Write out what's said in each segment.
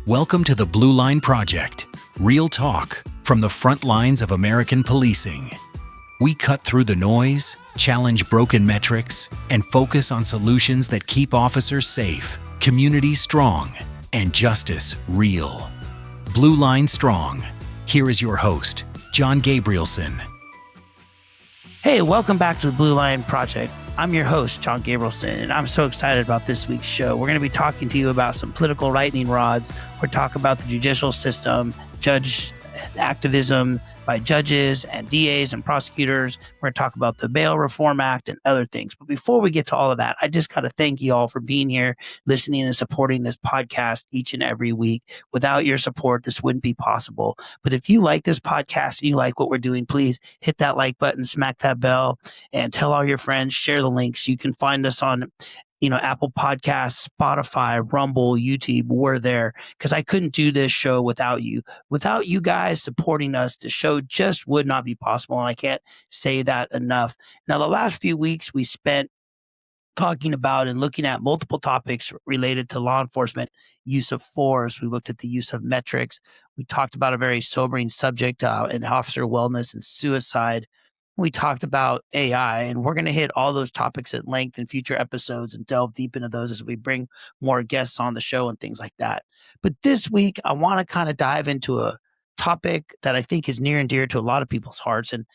Welcome to the Blue Line Project, real talk from the front lines of American policing. We cut through the noise, challenge broken metrics, and focus on solutions that keep officers safe, communities strong, and justice real. Blue Line Strong. Here is your host, John Gabrielson. Hey, welcome back to the Blue Line Project. I'm your host, John Gabrielson, and I'm so excited about this week's show. We're going to be talking to you about some political lightning rods. We're talking about the judicial system, judge activism by judges and DAs and prosecutors. We're going to talk about the Bail Reform Act and other things. But before we get to all of that, I just got to thank you all for being here, listening and supporting this podcast each and every week. Without your support, this wouldn't be possible. But if you like this podcast and you like what we're doing, please hit that like button, smack that bell, and tell all your friends, share the links. You can find us on Apple Podcasts, Spotify, Rumble, YouTube. We're there because I couldn't do this show without you. Without you guys supporting us, the show just would not be possible. And I can't say that enough. Now, the last few weeks we spent talking about and looking at multiple topics related to law enforcement use of force. We looked at the use of metrics. We talked about a very sobering subject in officer wellness and suicide. We talked about AI, and we're going to hit all those topics at length in future episodes and delve deep into those as we bring more guests on the show and things like that. But this week, I want to kind of dive into a topic that I think is near and dear to a lot of people's hearts, and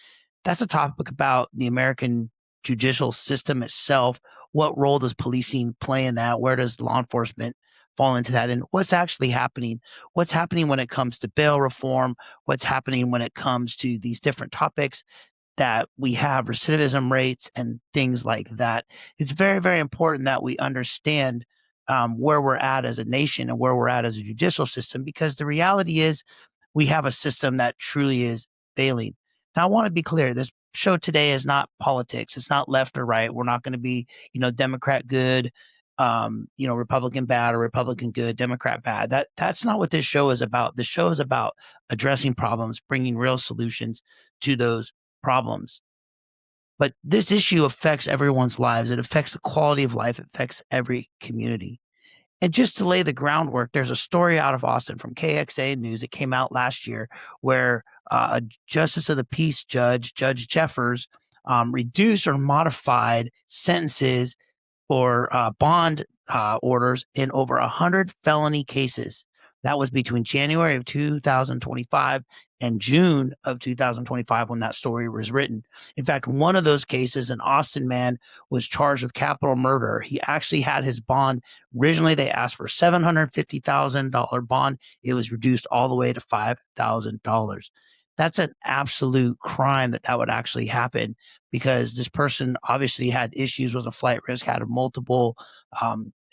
that's a topic about the American judicial system itself. What role does policing play in that? Where does law enforcement fall into that? And what's actually happening? What's happening when it comes to bail reform? What's happening when it comes to these different topics that we have recidivism rates and things like that? It's very, very important that we understand where we're at as a nation and where we're at as a judicial system, because the reality is we have a system that truly is failing. Now, I want to be clear. This show today is not politics. It's not left or right. We're not going to be, Democrat good, Republican bad, or Republican good, Democrat bad. That's not what this show is about. The show is about addressing problems, bringing real solutions to those problems. But this issue affects everyone's lives. It affects the quality of life. It affects every community. And just to lay the groundwork, there's a story out of Austin from KXA News. It came out last year where a justice of the peace judge, Judge Jeffers, reduced or modified sentences or bond orders in over 100 felony cases. That was between January of 2025 and June of 2025 when that story was written. In fact, one of those cases, an Austin man was charged with capital murder. He actually had his bond. Originally, they asked for $750,000 bond. It was reduced all the way to $5,000. That's an absolute crime that would actually happen, because this person obviously had issues, was a flight risk, had a multiple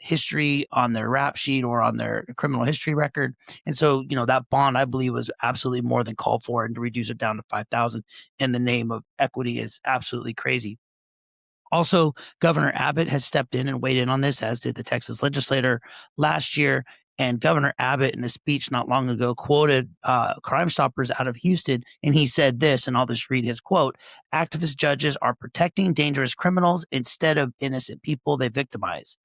history on their rap sheet or on their criminal history record. And so, that bond, I believe, was absolutely more than called for, and to reduce it down to $5,000 in the name of equity is absolutely crazy. Also, Governor Abbott has stepped in and weighed in on this, as did the Texas legislator last year. And Governor Abbott, in a speech not long ago, quoted Crime Stoppers out of Houston, and he said this, and I'll just read his quote: "Activist judges are protecting dangerous criminals instead of innocent people they victimize."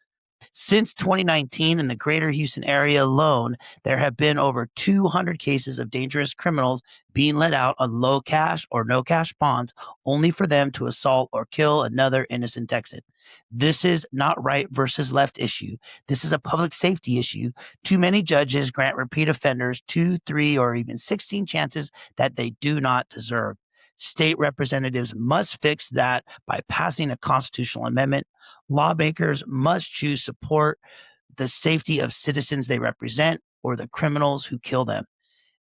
Since 2019, in the greater Houston area alone, there have been over 200 cases of dangerous criminals being let out on low cash or no cash bonds, only for them to assault or kill another innocent Texan. This is not right versus left issue. This is a public safety issue. Too many judges grant repeat offenders 2, 3, or even 16 chances that they do not deserve. State representatives must fix that by passing a constitutional amendment. Lawmakers must choose support the safety of citizens they represent or the criminals who kill them.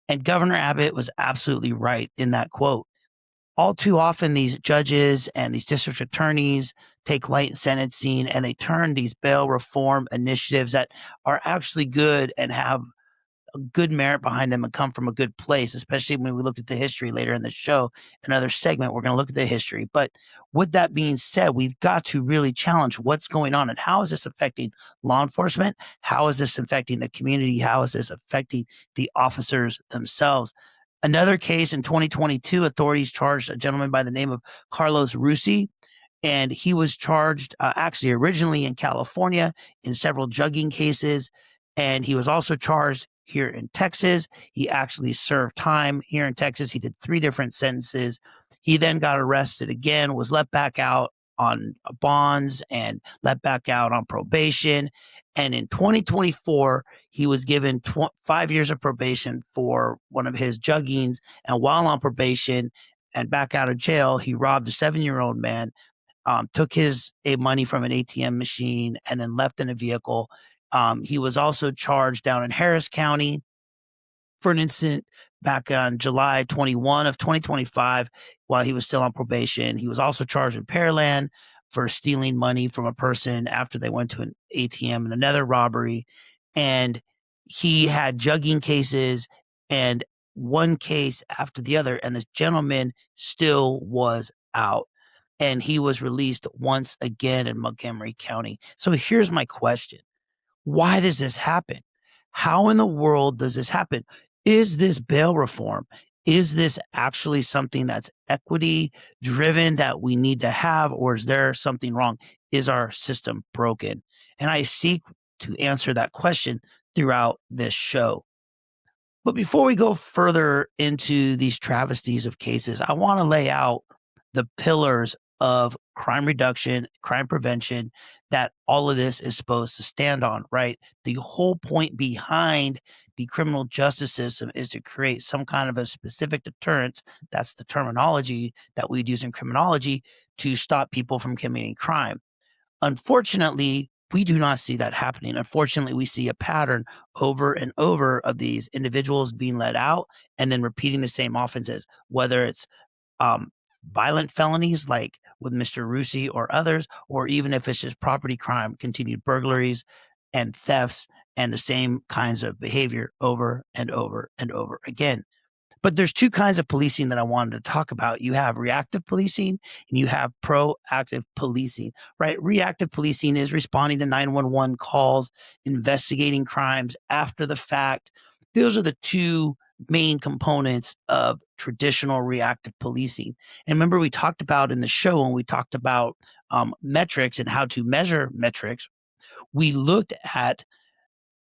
And Governor Abbott was absolutely right in that quote. All too often, these judges and these district attorneys take light sentencing and they turn these bail reform initiatives that are actually good and have a good merit behind them and come from a good place, especially when we look at the history later in the show. Another segment, we're going to look at the history. But with that being said, we've got to really challenge what's going on and how is this affecting law enforcement? How is this affecting the community? How is this affecting the officers themselves? Another case in 2022, authorities charged a gentleman by the name of Carlos Rusi, and he was charged actually originally in California in several drugging cases. And he was also charged here in Texas. He actually served time here in Texas. He did 3 different sentences. He then got arrested again, was let back out on bonds and let back out on probation. And in 2024, he was given 5 years of probation for one of his juggings. And while on probation and back out of jail, he robbed a 7-year-old man, took his money from an ATM machine, and then left in a vehicle. He was also charged down in Harris County for an incident back on July 21 of 2025 while he was still on probation. He was also charged in Pearland for stealing money from a person after they went to an ATM in another robbery. And he had jugging cases and one case after the other. And this gentleman still was out. And he was released once again in Montgomery County. So here's my question. Why does this happen? How in the world does this happen? Is this bail reform? Is this actually something that's equity driven that we need to have, or is there something wrong? Is our system broken? And I seek to answer that question throughout this show. But before we go further into these travesties of cases, I want to lay out the pillars of crime reduction, crime prevention that all of this is supposed to stand on, right? The whole point behind the criminal justice system is to create some kind of a specific deterrence. That's the terminology that we'd use in criminology to stop people from committing crime. Unfortunately, we do not see that happening. Unfortunately, we see a pattern over and over of these individuals being let out and then repeating the same offenses, whether it's um, violent felonies like with Mr. Rusi or others, or even if it's just property crime, continued burglaries and thefts and the same kinds of behavior over and over and over again. But there's 2 kinds of policing that I wanted to talk about. You have reactive policing and you have proactive policing, right? Reactive policing is responding to 911 calls, investigating crimes after the fact. Those are the 2 main components of traditional reactive policing. And remember, we talked about in the show when we talked about metrics and how to measure metrics, we looked at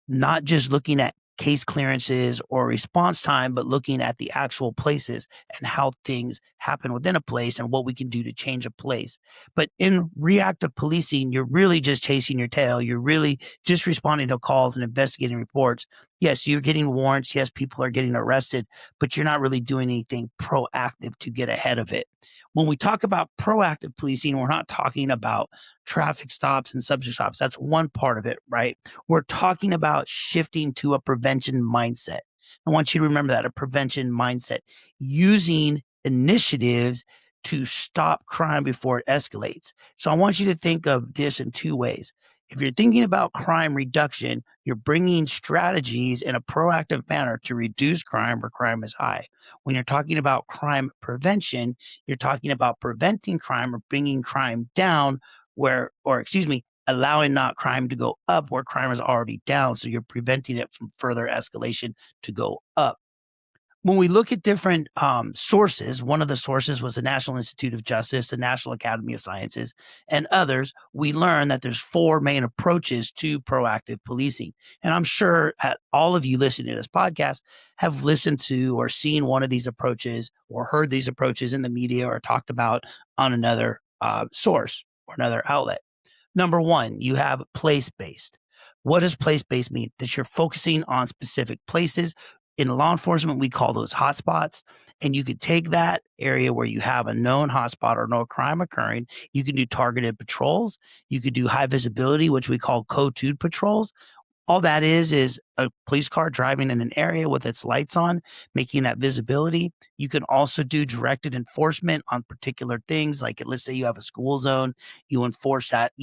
not just looking at case clearances or response time, but looking at the actual places and how things happen within a place and what we can do to change a place. But in reactive policing, you're really just chasing your tail. You're really just responding to calls and investigating reports. Yes, you're getting warrants. Yes, people are getting arrested, but you're not really doing anything proactive to get ahead of it. When we talk about proactive policing, we're not talking about traffic stops and subject stops. That's one part of it, right? We're talking about shifting to a prevention mindset. I want you to remember that, a prevention mindset, using initiatives to stop crime before it escalates. So I want you to think of this in 2 ways. If you're thinking about crime reduction, you're bringing strategies in a proactive manner to reduce crime where crime is high. When you're talking about crime prevention, you're talking about preventing crime or bringing crime down allowing not crime to go up where crime is already down. So you're preventing it from further escalation to go up. When we look at different sources, one of the sources was the National Institute of Justice, the National Academy of Sciences, and others. We learned that there's 4 main approaches to proactive policing. And I'm sure that all of you listening to this podcast have listened to or seen one of these approaches or heard these approaches in the media or talked about on another source or another outlet. Number 1, you have place-based. What does place-based mean? That you're focusing on specific places. In law enforcement, we call those hotspots. And you could take that area where you have a known hotspot or no crime occurring. You can do targeted patrols. You could do high visibility, which we call code 2 patrols. All that is a police car driving in an area with its lights on, making that visibility. You can also do directed enforcement on particular things. Like let's say you have a school zone, you enforce that,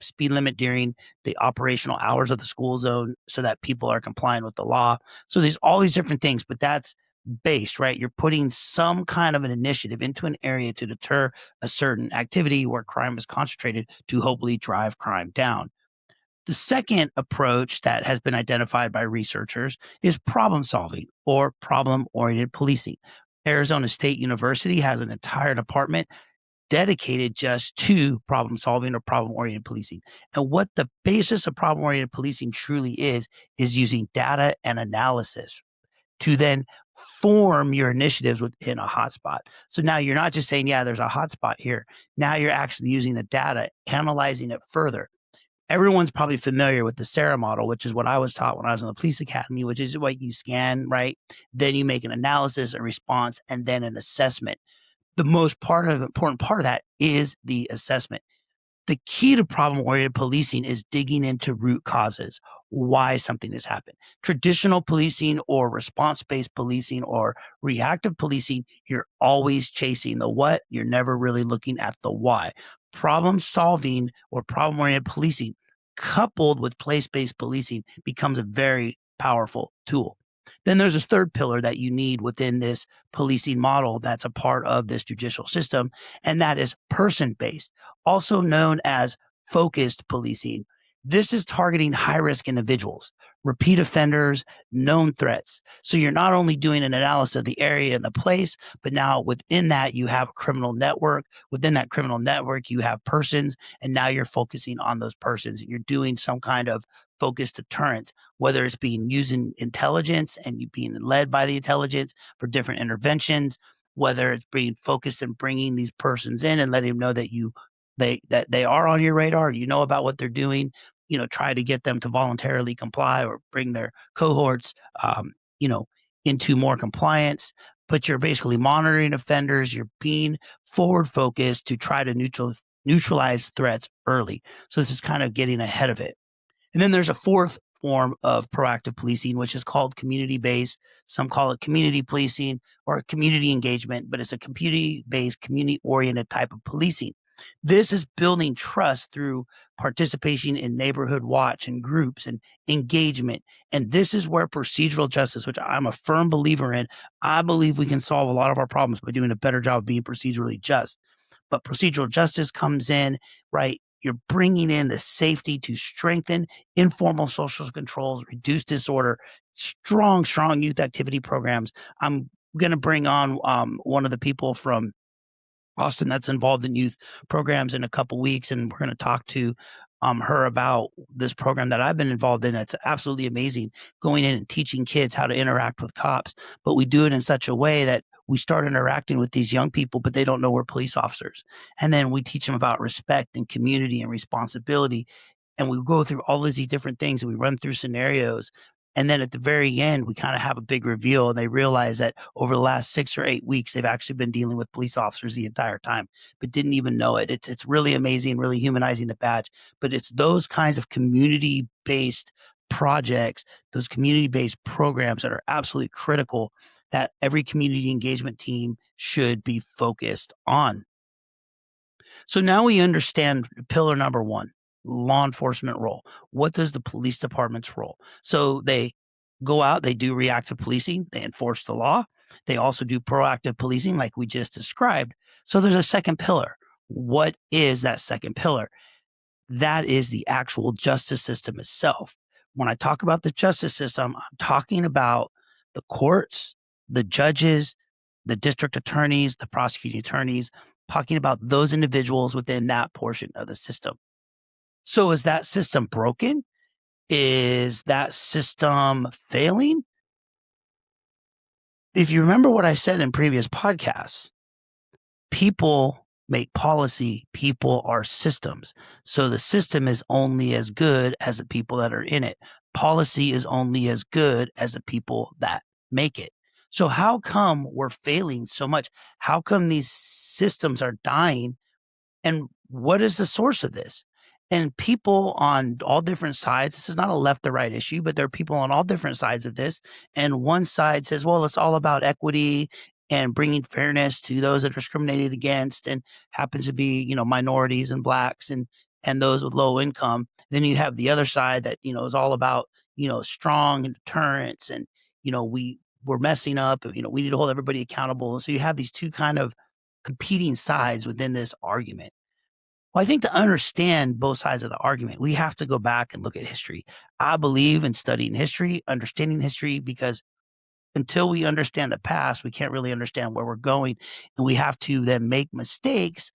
speed limit during the operational hours of the school zone so that people are complying with the law. So there's all these different things, but that's based, right? You're putting some kind of an initiative into an area to deter a certain activity where crime is concentrated to hopefully drive crime down. The second approach that has been identified by researchers is problem solving or problem oriented policing. Arizona State University has an entire department dedicated just to problem solving or problem oriented policing. And what the basis of problem oriented policing truly is using data and analysis to then form your initiatives within a hotspot. So now you're not just saying, yeah, there's a hotspot here. Now you're actually using the data, analyzing it further. Everyone's probably familiar with the Sarah model, which is what I was taught when I was in the police academy, which is what you scan, right? Then you make an analysis, a response, and then an assessment. The important part of that is the assessment. The key to problem-oriented policing is digging into root causes, why something has happened. Traditional policing or response-based policing or reactive policing, you're always chasing the what, you're never really looking at the why. Problem solving or problem-oriented policing coupled with place-based policing becomes a very powerful tool. Then there's a third pillar that you need within this policing model that's a part of this judicial system, and that is person-based, also known as focused policing. This is targeting high risk individuals, repeat offenders, known threats. So you're not only doing an analysis of the area and the place, but now within that, you have a criminal network. Within that criminal network, you have persons, and now you're focusing on those persons. You're doing some kind of focused deterrence, whether it's being using intelligence and you being led by the intelligence for different interventions, whether it's being focused and bringing these persons in and letting them know that they are on your radar, you know about what they're doing, try to get them to voluntarily comply or bring their cohorts, you know, into more compliance. But you're basically monitoring offenders. You're being forward focused to try to neutralize threats early. So this is kind of getting ahead of it. And then there's a fourth form of proactive policing, which is called community-based. Some call it community policing or community engagement, but it's a community-based, community-oriented type of policing. This is building trust through participation in neighborhood watch and groups and engagement. And this is where procedural justice, which I'm a firm believer in, I believe we can solve a lot of our problems by doing a better job of being procedurally just. But procedural justice comes in, right? You're bringing in the safety to strengthen informal social controls, reduce disorder, strong youth activity programs. I'm going to bring on one of the people from Austin that's involved in youth programs in a couple weeks, and we're going to talk to her about this program that I've been involved in. It's absolutely amazing, going in and teaching kids how to interact with cops. But we do it in such a way that we start interacting with these young people, but they don't know we're police officers. And then we teach them about respect and community and responsibility. And we go through all of these different things and we run through scenarios. And then at the very end, we kind of have a big reveal, and they realize that over the last 6 or 8 weeks, they've actually been dealing with police officers the entire time, but didn't even know it. It's really amazing, really humanizing the badge. But it's those kinds of community-based projects, those community-based programs that are absolutely critical that every community engagement team should be focused on. So now we understand pillar number one, law enforcement role. What does the police department's role? So they go out, they do reactive policing, they enforce the law. They also do proactive policing, like we just described. So there's a second pillar. What is that second pillar? That is the actual justice system itself. When I talk about the justice system, I'm talking about the courts, the judges, the district attorneys, the prosecuting attorneys, talking about those individuals within that portion of the system. So is that system broken? Is that system failing? If you remember what I said in previous podcasts, people make policy, people are systems. So the system is only as good as the people that are in it. Policy is only as good as the people that make it. So how come we're failing so much? How come these systems are dying? And what is the source of this? And people on all different sides, this is not a left or right issue, but there are people on all different sides of this. And one side says, well, it's all about equity and bringing fairness to those that are discriminated against and happens to be, minorities and blacks and those with low income. Then you have the other side that, is all about, strong and deterrence and, we're messing up, we need to hold everybody accountable. And so you have these two kind of competing sides within this argument. Well, I think to understand both sides of the argument, we have to go back and look at history. I believe in studying history, understanding history, because until we understand the past, we can't really understand where we're going. And we have to then make mistakes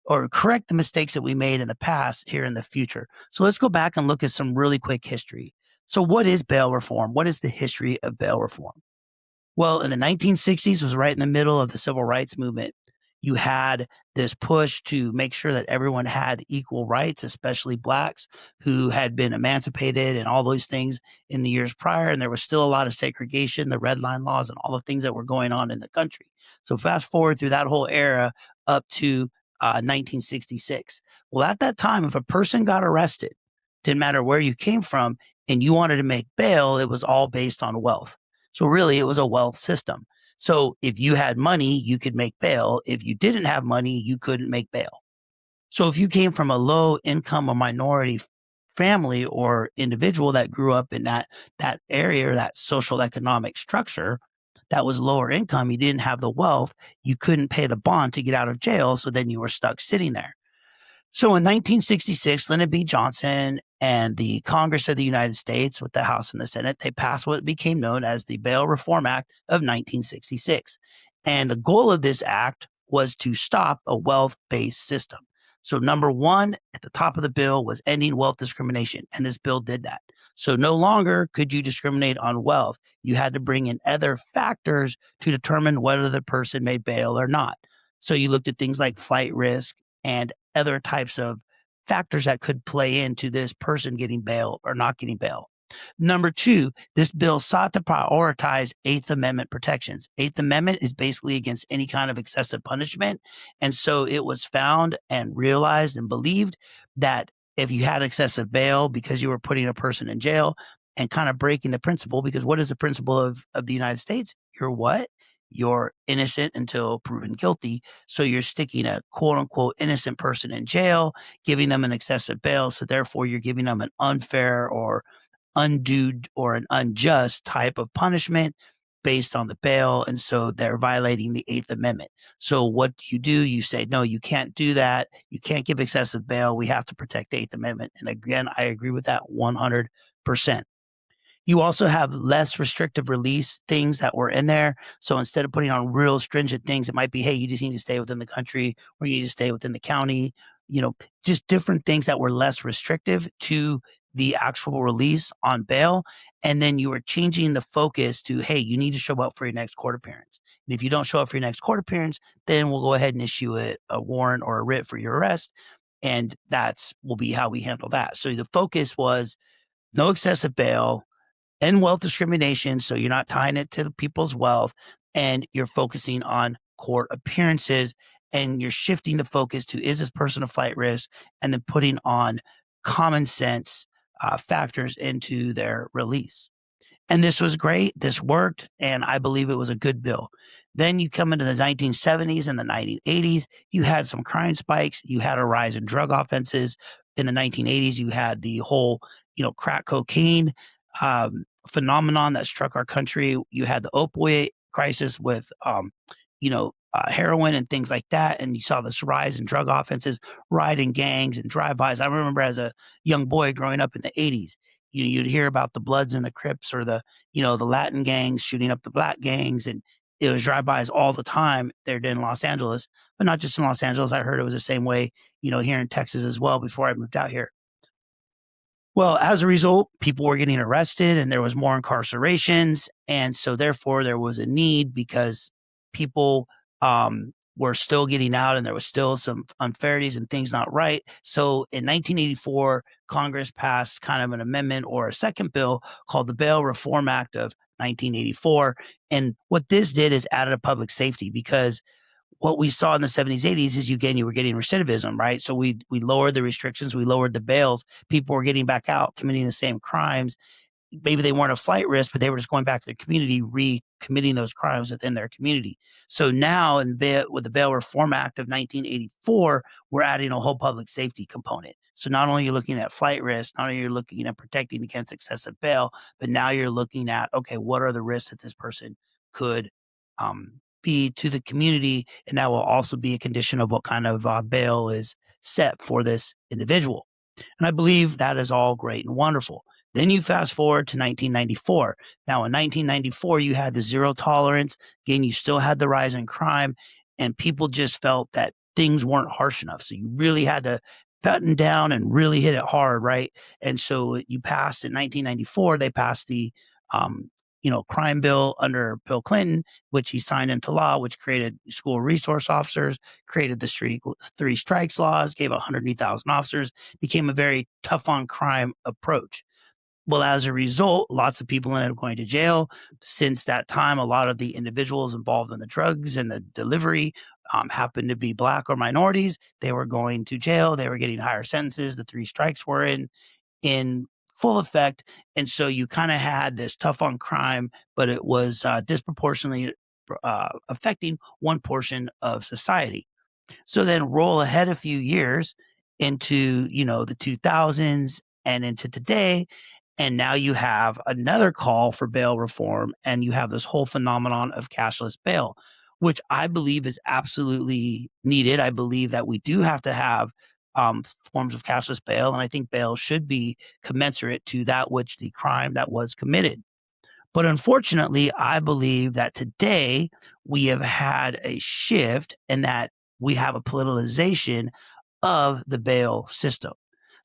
or correct the mistakes that we made in the past here in the future. So let's go back and look at some really quick history. So what is bail reform? What is the history of bail reform? Well, in the 1960s was right in the middle of the civil rights movement. You had this push to make sure that everyone had equal rights, especially blacks who had been emancipated and all those things in the years prior. And there was still a lot of segregation, the red line laws, and all the things that were going on in the country. So fast forward through that whole era up to 1966. Well, at that time, if a person got arrested, didn't matter where you came from, and you wanted to make bail, it was all based on wealth. So really, it was a wealth system. So if you had money, you could make bail. If you didn't have money, you couldn't make bail. So if you came from a low income or minority family or individual that grew up in that area or that social economic structure that was lower income, you didn't have the wealth, you couldn't pay the bond to get out of jail. So then you were stuck sitting there. So in 1966, Lyndon B. Johnson and the Congress of the United States, with the House and the Senate, they passed what became known as the Bail Reform Act of 1966. And the goal of this act was to stop a wealth-based system. So number one at the top of the bill was ending wealth discrimination, and this bill did that. So no longer could you discriminate on wealth. You had to bring in other factors to determine whether the person made bail or not. So you looked at things like flight risk and other types of factors that could play into this person getting bail or not getting bail. Number two, this bill sought to prioritize Eighth Amendment protections. Eighth Amendment is basically against any kind of excessive punishment. And so it was found and realized and believed that if you had excessive bail because you were putting a person in jail and kind of breaking the principle, because what is the principle of the United States? You're what? You're innocent until proven guilty. So you're sticking a quote unquote innocent person in jail, giving them an excessive bail. So therefore, you're giving them an unfair or undue or an unjust type of punishment based on the bail. And so they're violating the Eighth Amendment. So what you do, you say, no, you can't do that. You can't give excessive bail. We have to protect the Eighth Amendment. And again, I agree with that 100%. You also have less restrictive release things that were in there. So instead of putting on real stringent things, it might be, hey, you just need to stay within the country or you need to stay within the county, just different things that were less restrictive to the actual release on bail. And then you were changing the focus to, hey, you need to show up for your next court appearance. And if you don't show up for your next court appearance, then we'll go ahead and issue a warrant or a writ for your arrest. And that's will be how we handle that. So the focus was no excessive bail, and wealth discrimination. So you're not tying it to the people's wealth and you're focusing on court appearances and you're shifting the focus to is this person a flight risk and then putting on common sense factors into their release. And this was great. This worked. And I believe it was a good bill. Then you come into the 1970s and the 1980s, you had some crime spikes. You had a rise in drug offenses. In the 1980s, you had the whole, crack cocaine phenomenon that struck our country. You had the opioid crisis with, heroin and things like that. And you saw this rise in drug offenses, riding gangs and drive-bys. I remember as a young boy growing up in the 80s, you'd hear about the Bloods and the Crips or the Latin gangs shooting up the black gangs. And it was drive-bys all the time there in Los Angeles, but not just in Los Angeles. I heard it was the same way, here in Texas as well before I moved out here. Well, as a result, people were getting arrested and there was more incarcerations. And so therefore there was a need because people were still getting out and there was still some unfairness and things not right. So in 1984, Congress passed kind of an amendment or a second bill called the Bail Reform Act of 1984. And what this did is added a public safety because what we saw in the 70s, 80s is you were getting recidivism, right? So we lowered the restrictions, we lowered the bails. People were getting back out, committing the same crimes. Maybe they weren't a flight risk, but they were just going back to their community, recommitting those crimes within their community. So now with the Bail Reform Act of 1984, we're adding a whole public safety component. So not only are you looking at flight risk, not only are you looking at protecting against excessive bail, but now you're looking at, okay, what are the risks that this person could be to the community, and that will also be a condition of what kind of bail is set for this individual. And I believe that is all great and wonderful. Then you fast forward to 1994. Now, in 1994, you had the zero tolerance. Again, you still had the rise in crime, and people just felt that things weren't harsh enough. So you really had to button down and really hit it hard, right? And so you passed in 1994, they passed the crime bill under Bill Clinton, which he signed into law, which created school resource officers, created the three strikes laws, gave 180,000 officers, became a very tough on crime approach. Well, as a result, lots of people ended up going to jail. Since that time, a lot of the individuals involved in the drugs and the delivery happened to be Black or minorities. They were going to jail. They were getting higher sentences. The three strikes were in full effect. And so you kind of had this tough on crime, but it was disproportionately affecting one portion of society. So then roll ahead a few years into, the 2000s and into today, and now you have another call for bail reform, and you have this whole phenomenon of cashless bail, which I believe is absolutely needed. I believe that we do have to have forms of cashless bail, and I think bail should be commensurate to that which the crime that was committed. But unfortunately, I believe that today we have had a shift and that we have a politicization of the bail system.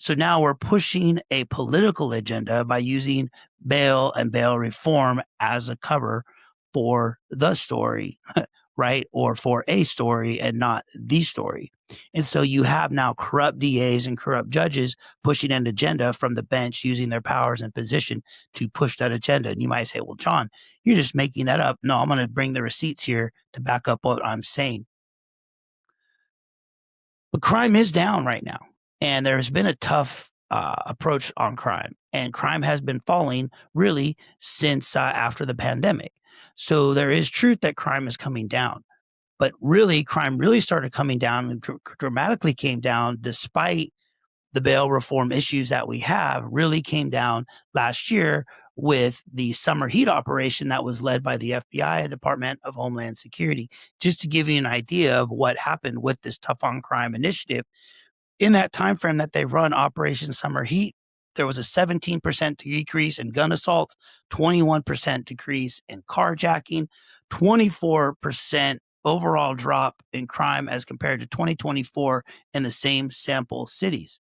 So now we're pushing a political agenda by using bail and bail reform as a cover for the story, right? Or for a story and not the story. And so you have now corrupt DAs and corrupt judges pushing an agenda from the bench using their powers and position to push that agenda. And you might say, well, John, you're just making that up. No, I'm going to bring the receipts here to back up what I'm saying. But crime is down right now. And there's been a tough approach on crime. And crime has been falling really since after the pandemic. So there is truth that crime is coming down. But really, crime really started coming down and dramatically came down despite the bail reform issues that we have, really came down last year with the summer heat operation that was led by the FBI and Department of Homeland Security. Just to give you an idea of what happened with this tough on crime initiative, in that time frame that they run Operation Summer Heat, there was a 17% decrease in gun assaults, 21% decrease in carjacking, 24% overall drop in crime as compared to 2024 in the same sample cities.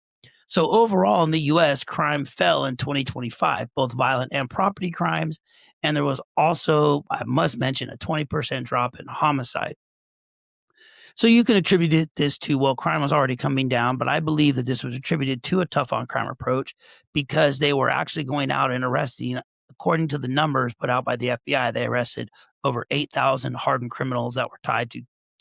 So overall in the US, crime fell in 2025, both violent and property crimes. And there was also, I must mention, a 20% drop in homicide. So you can attribute this to, well, crime was already coming down, but I believe that this was attributed to a tough on crime approach because they were actually going out and arresting, according to the numbers put out by the FBI, they arrested over 8,000 hardened criminals that were tied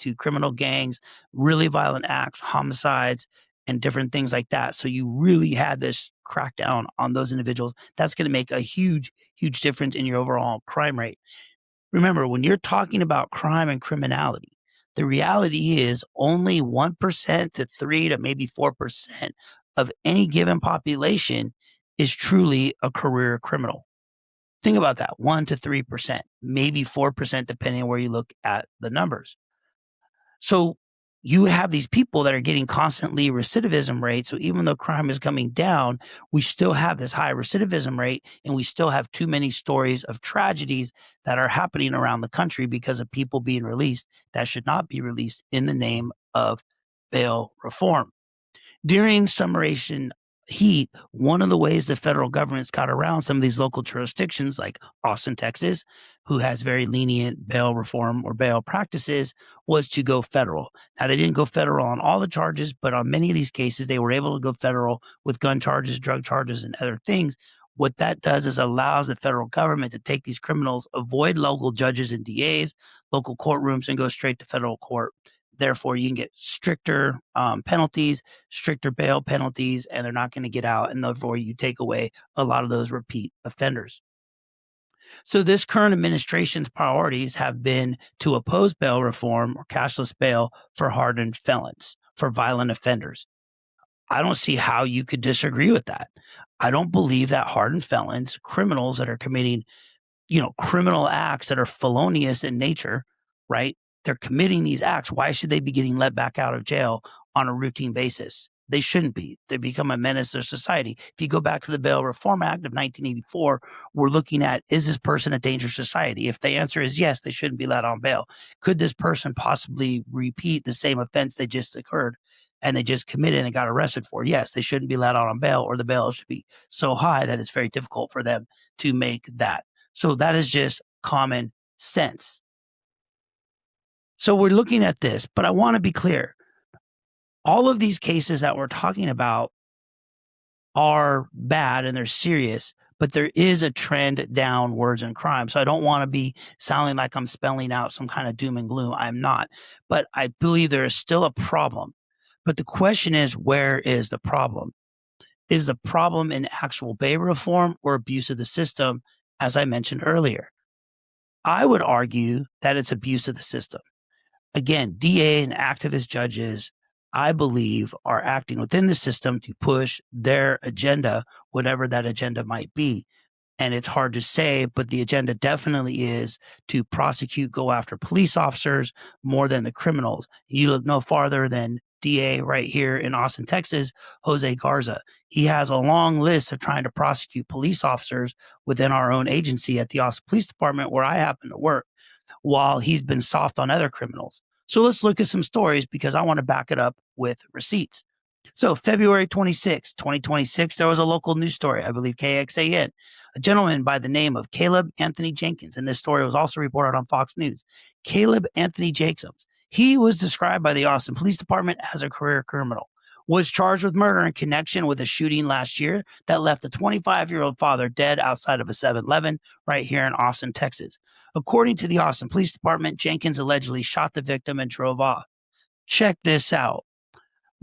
to criminal gangs, really violent acts, homicides, and different things like that. So you really had this crackdown on those individuals. That's going to make a huge, huge difference in your overall crime rate. Remember, when you're talking about crime and criminality, the reality is only 1% to 3 to maybe 4% of any given population is truly a career criminal. Think about that, 1 to 3%, maybe 4% depending on where you look at the numbers. So you have these people that are getting constantly recidivism rates. So even though crime is coming down, we still have this high recidivism rate, and we still have too many stories of tragedies that are happening around the country because of people being released that should not be released in the name of bail reform. During summaration heat, one of the ways the federal government's got around some of these local jurisdictions like Austin, Texas, who has very lenient bail reform or bail practices, was to go federal. Now, they didn't go federal on all the charges, but on many of these cases, they were able to go federal with gun charges, drug charges, and other things. What that does is allows the federal government to take these criminals, avoid local judges and DAs, local courtrooms, and go straight to federal court. Therefore, you can get stricter penalties, stricter bail penalties, and they're not going to get out. And therefore, you take away a lot of those repeat offenders. So this current administration's priorities have been to oppose bail reform or cashless bail for hardened felons, for violent offenders. I don't see how you could disagree with that. I don't believe that hardened felons, criminals that are committing, criminal acts that are felonious in nature, right? They're committing these acts. Why should they be getting let back out of jail on a routine basis? They shouldn't be. They become a menace to society. If you go back to the Bail Reform Act of 1984, we're looking at, is this person a danger to society? If the answer is yes, they shouldn't be let on bail. Could this person possibly repeat the same offense they just occurred and they just committed and got arrested for? Yes, they shouldn't be let out on bail, or the bail should be so high that it's very difficult for them to make that. So that is just common sense. So we're looking at this, but I want to be clear. All of these cases that we're talking about are bad and they're serious, but there is a trend downwards in crime. So I don't want to be sounding like I'm spelling out some kind of doom and gloom. I'm not. But I believe there is still a problem. But the question is, where is the problem? Is the problem in actual bail reform or abuse of the system, as I mentioned earlier? I would argue that it's abuse of the system. Again, DA and activist judges, I believe, are acting within the system to push their agenda, whatever that agenda might be. And it's hard to say, but the agenda definitely is to prosecute, go after police officers more than the criminals. You look no farther than DA right here in Austin, Texas, Jose Garza. He has a long list of trying to prosecute police officers within our own agency at the Austin Police Department, where I happen to work, while he's been soft on other criminals. So let's look at some stories because I want to back it up with receipts. So February 26, 2026, there was a local news story, I believe KXAN, a gentleman by the name of Caleb Anthony Jenkins, and this story was also reported on Fox News. Caleb Anthony Jenkins, he was described by the Austin Police Department as a career criminal, was charged with murder in connection with a shooting last year that left a 25-year-old father dead outside of a 7-Eleven right here in Austin, Texas. According to the Austin Police Department, Jenkins allegedly shot the victim and drove off. Check this out.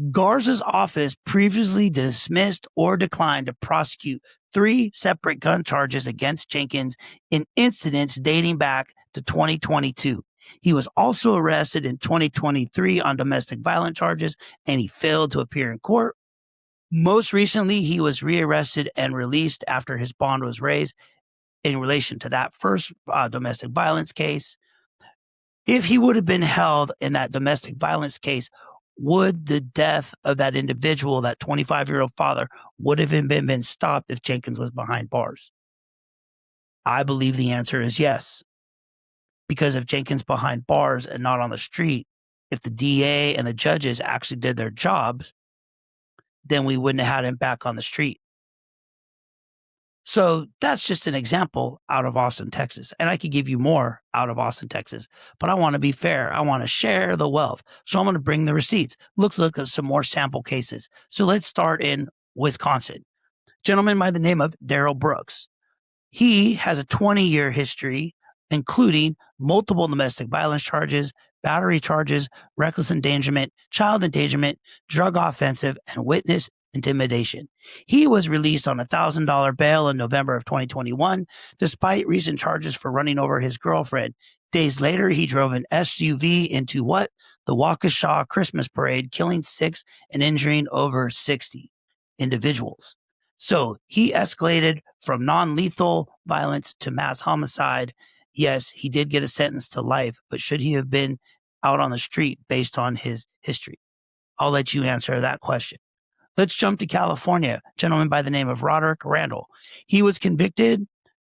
Garza's office previously dismissed or declined to prosecute 3 separate gun charges against Jenkins in incidents dating back to 2022. He was also arrested in 2023 on domestic violence charges, and he failed to appear in court. Most recently, he was rearrested and released after his bond was raised in relation to that first domestic violence case. If he would have been held in that domestic violence case, would the death of that individual, that 25-year-old father, would have been stopped if Jenkins was behind bars? I believe the answer is yes. Because if Jenkins behind bars and not on the street, if the DA and the judges actually did their jobs, then we wouldn't have had him back on the street. So that's just an example out of Austin, Texas. And I could give you more out of Austin, Texas, but I want to be fair. I want to share the wealth. So I'm going to bring the receipts. Let's look at some more sample cases. So let's start in Wisconsin. Gentleman by the name of Daryl Brooks. He has a 20-year history, including multiple domestic violence charges, battery charges, reckless endangerment, child endangerment, drug offensive, and witness intimidation. He was released on a $1,000 bail in November of 2021, despite recent charges for running over his girlfriend. Days later, he drove an SUV into what? The Waukesha Christmas parade, killing 6 and injuring over 60 individuals. So he escalated from non-lethal violence to mass homicide. Yes, he did get a sentence to life, but should he have been out on the street based on his history? I'll let you answer that question. Let's jump to California. A gentleman by the name of Roderick Randall. He was convicted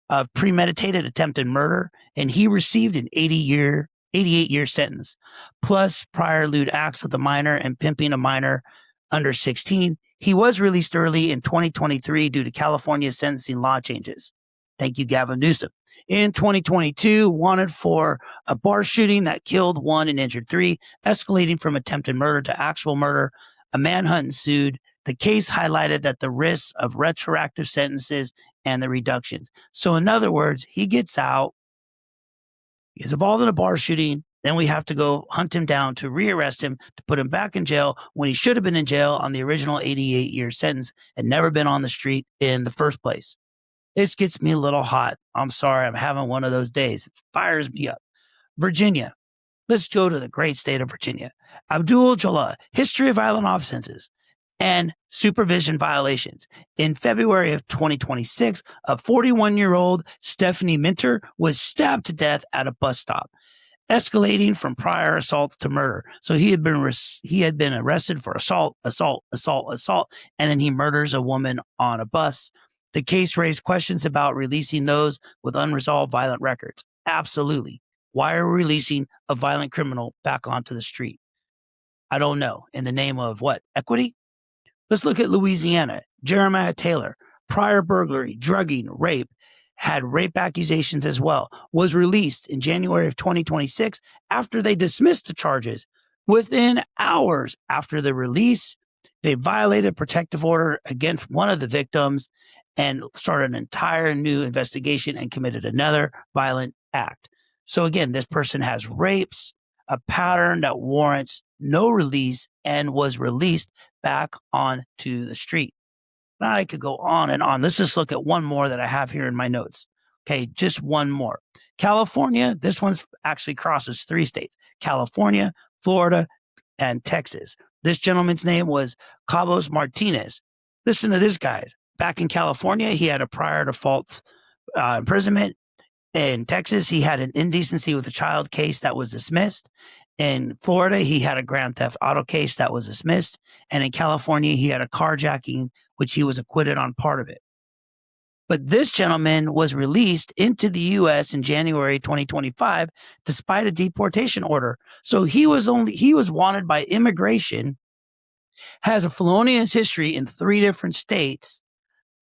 of premeditated attempted murder, and he received an 88-year sentence, plus prior lewd acts with a minor and pimping a minor under 16. He was released early in 2023 due to California's sentencing law changes. Thank you, Gavin Newsom. In 2022, wanted for a bar shooting that killed 1 and injured 3, escalating from attempted murder to actual murder. A manhunt ensued. The case highlighted that the risks of retroactive sentences and the reductions. So in other words, he gets out, he's involved in a bar shooting, then we have to go hunt him down to rearrest him to put him back in jail when he should have been in jail on the original 88-year sentence and never been on the street in the first place. This gets me a little hot. I'm sorry, I'm having one of those days. It fires me up. Virginia. Let's go to the great state of Virginia. Abdul Jalal, history of violent offenses and supervision violations. In February of 2026, a 41-year-old Stephanie Minter was stabbed to death at a bus stop. escalating from prior assaults to murder. So he had been arrested for assault, and then he murders a woman on a bus. The case raised questions about releasing those with unresolved violent records. Absolutely. Why are we releasing a violent criminal back onto the street? I don't know. In the name of what? Equity? Let's look at Louisiana. Jeremiah Taylor, prior burglary, drugging, rape, had rape accusations as well, was released in January of 2026 after they dismissed the charges. Within hours after the release, they violated protective order against one of the victims and started an entire new investigation and committed another violent act. So again, this person has rapes, a pattern that warrants no release, and was released back onto the street. Now I could go on and on. Let's just look at one more that I have here in my notes. Okay, just one more. California, this one's actually crosses 3 states: California, Florida, and Texas. This gentleman's name was Cabos Martinez. Listen to this, guys. Back in California, he had a prior to false imprisonment. In Texas, he had an indecency with a child case that was dismissed. In Florida, he had a grand theft auto case that was dismissed. And in California, he had a carjacking, which he was acquitted on part of it. But this gentleman was released into the U.S. in January 2025, despite a deportation order. So he was wanted by immigration, has a felonious history in 3 different states,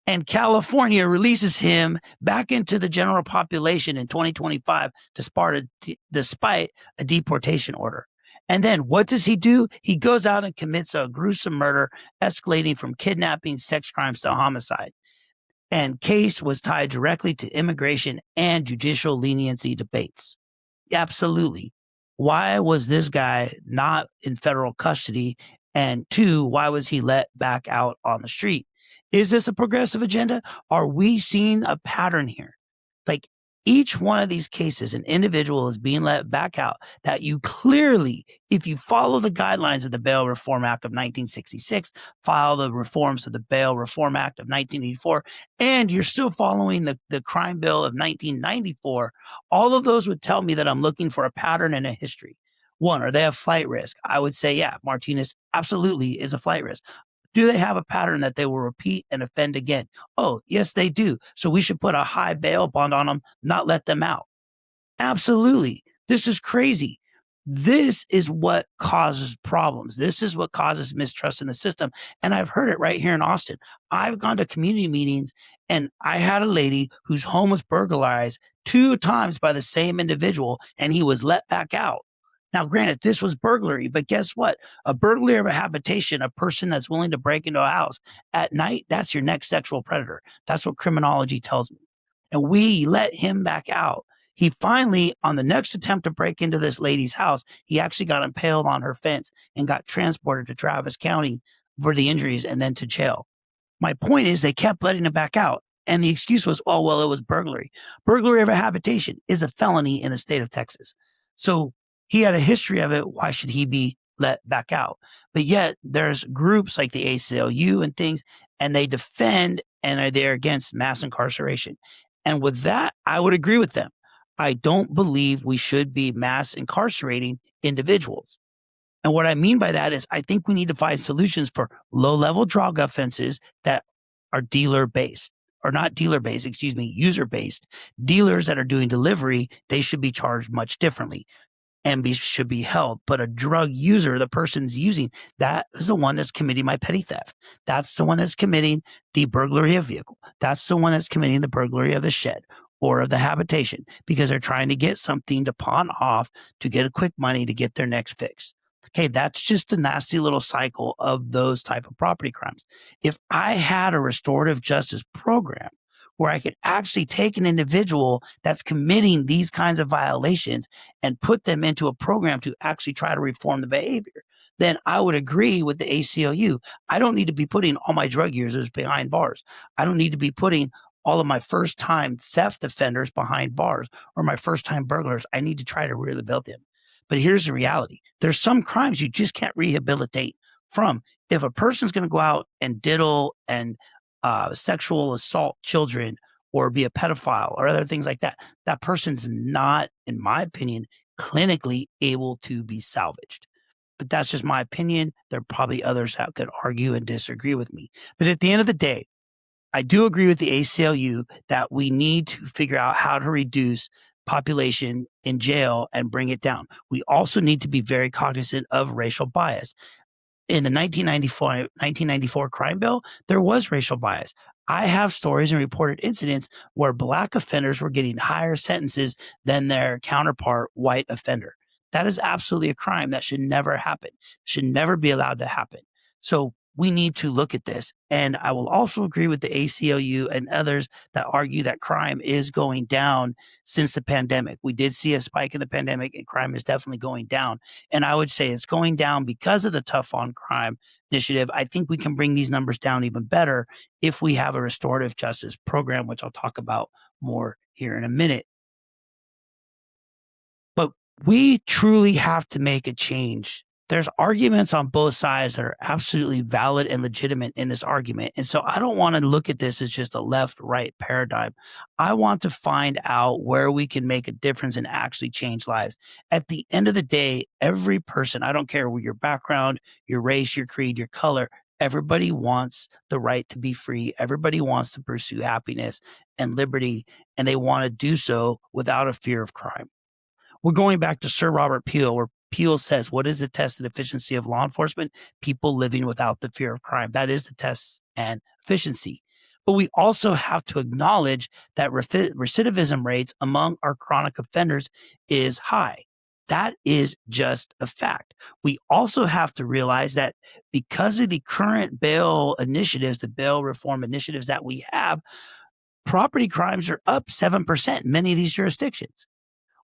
and California releases him back into the general population in 2025 despite a deportation order. And then what does he do? He goes out and commits a gruesome murder, escalating from kidnapping, sex crimes to homicide. And case was tied directly to immigration and judicial leniency debates. Absolutely. Why was this guy not in federal custody? And 2, why was he let back out on the street? Is this a progressive agenda? Are we seeing a pattern here? Like each one of these cases, an individual is being let back out that you clearly, if you follow the guidelines of the Bail Reform Act of 1966, follow the reforms of the Bail Reform Act of 1984, and you're still following the crime bill of 1994, all of those would tell me that I'm looking for a pattern and a history. 1, are they a flight risk? I would say, yeah, Martinez absolutely is a flight risk. Do they have a pattern that they will repeat and offend again? Oh, yes, they do. So we should put a high bail bond on them, not let them out. Absolutely. This is crazy. This is what causes problems. This is what causes mistrust in the system. And I've heard it right here in Austin. I've gone to community meetings and I had a lady whose home was burglarized 2 times by the same individual, and he was let back out. Now, granted, this was burglary, but guess what? A burglary of a habitation, a person that's willing to break into a house at night, that's your next sexual predator. That's what criminology tells me. And we let him back out. He finally, on the next attempt to break into this lady's house, he actually got impaled on her fence and got transported to Travis County for the injuries and then to jail. My point is they kept letting him back out. And the excuse was, oh, well, it was burglary. Burglary of a habitation is a felony in the state of Texas. So he had a history of it. Why should he be let back out? But yet there's groups like the ACLU and things, and they defend and are there against mass incarceration. And with that, I would agree with them. I don't believe we should be mass incarcerating individuals. And what I mean by that is I think we need to find solutions for low-level drug offenses that are dealer-based, or not dealer-based, excuse me, user-based. Dealers that are doing delivery, they should be charged much differently and should be held. But a drug user, the person's using, that is the one that's committing my petty theft. That's the one that's committing the burglary of vehicle. That's the one that's committing the burglary of the shed or of the habitation because they're trying to get something to pawn off to get a quick money to get their next fix. Okay, that's just a nasty little cycle of those type of property crimes. If I had a restorative justice program where I could actually take an individual that's committing these kinds of violations and put them into a program to actually try to reform the behavior, then I would agree with the ACLU. I don't need to be putting all my drug users behind bars. I don't need to be putting all of my first-time theft offenders behind bars or my first-time burglars. I need to try to rehabilitate them. But here's the reality. There's some crimes you just can't rehabilitate from. If a person's going to go out and diddle and sexual assault children or be a pedophile or other things like that, that person's not, in my opinion, clinically able to be salvaged. But that's just my opinion. There are probably others that could argue and disagree with me. But at the end of the day, I do agree with the ACLU that we need to figure out how to reduce population in jail and bring it down. We also need to be very cognizant of racial bias. In the 1994 crime bill, there was racial bias. I have stories and reported incidents where black offenders were getting higher sentences than their counterpart white offender. That is absolutely a crime that should never happen, should never be allowed to happen. So we need to look at this. And I will also agree with the ACLU and others that argue that crime is going down since the pandemic. We did see a spike in the pandemic, and crime is definitely going down. And I would say it's going down because of the Tough on Crime initiative. I think we can bring these numbers down even better if we have a restorative justice program, which I'll talk about more here in a minute. But we truly have to make a change. There's arguments on both sides that are absolutely valid and legitimate in this argument. And so I don't want to look at this as just a left right paradigm. I want to find out where we can make a difference and actually change lives. At the end of the day, every person, I don't care what your background, your race, your creed, your color, everybody wants the right to be free. Everybody wants to pursue happiness and liberty, and they want to do so without a fear of crime. We're going back to Sir Robert Peel, where Peel says, what is the test of efficiency of law enforcement? People living without the fear of crime. That is the test and efficiency. But we also have to acknowledge that recidivism rates among our chronic offenders is high. That is just a fact. We also have to realize that because of the current bail initiatives, the bail reform initiatives that we have, property crimes are up 7% in many of these jurisdictions.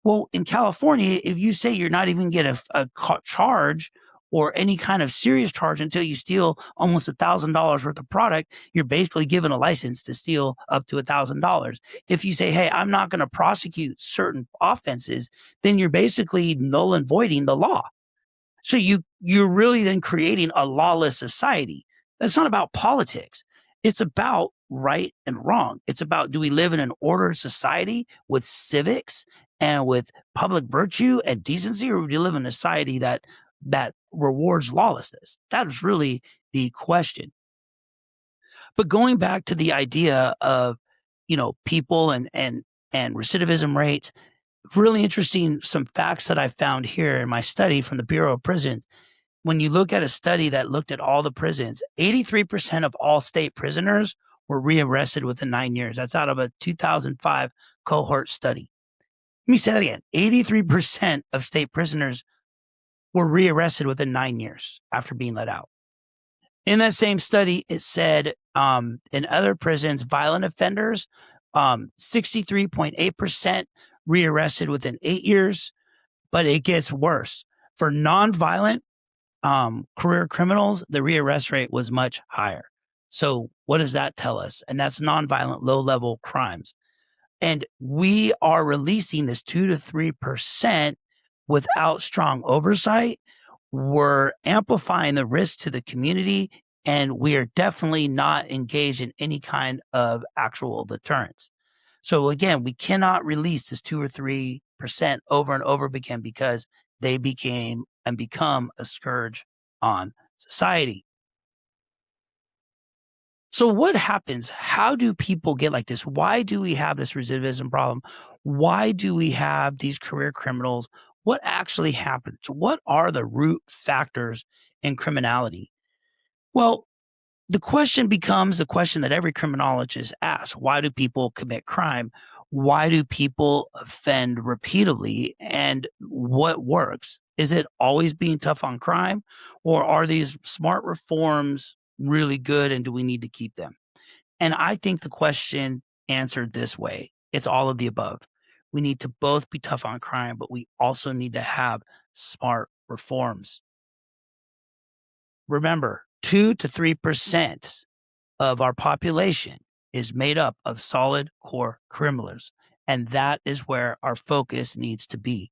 Well, in California, if you say you're not even get a charge or any kind of serious charge until you steal almost $1,000 worth of product, you're basically given a license to steal up to $1,000. If you say, hey, I'm not going to prosecute certain offenses, then you're basically null and voiding the law. So you're really then creating a lawless society. That's not about politics. It's about right and wrong. It's about, do we live in an ordered society with civics and with public virtue and decency, or do we live in a society that rewards lawlessness? That is really the question. But going back to the idea of, people and recidivism rates, really interesting, some facts that I found here in my study from the Bureau of Prisons. When you look at a study that looked at all the prisons, 83% of all state prisoners were rearrested within 9 years. That's out of a 2005 cohort study. Let me say that again. 83% of state prisoners were rearrested within 9 years after being let out. In that same study, it said in other prisons, violent offenders, 63.8% rearrested within 8 years, but it gets worse. For nonviolent career criminals, the rearrest rate was much higher. So what does that tell us? And that's nonviolent, low-level crimes. And we are releasing this 2 to 3% without strong oversight. We're amplifying the risk to the community, and we are definitely not engaged in any kind of actual deterrence. So again, we cannot release this 2 or 3% over and over again because they became and become a scourge on society. So what happens? How do people get like this? Why do we have this recidivism problem? Why do we have these career criminals? What actually happens? What are the root factors in criminality? Well, the question becomes the question that every criminologist asks. Why do people commit crime? Why do people offend repeatedly? And what works? Is it always being tough on crime? Or are these smart reforms really good, and do we need to keep them? And I think the question answered this way. It's all of the above. We need to both be tough on crime, but we also need to have smart reforms. Remember, 2 to 3% of our population is made up of solid core criminals, and that is where our focus needs to be.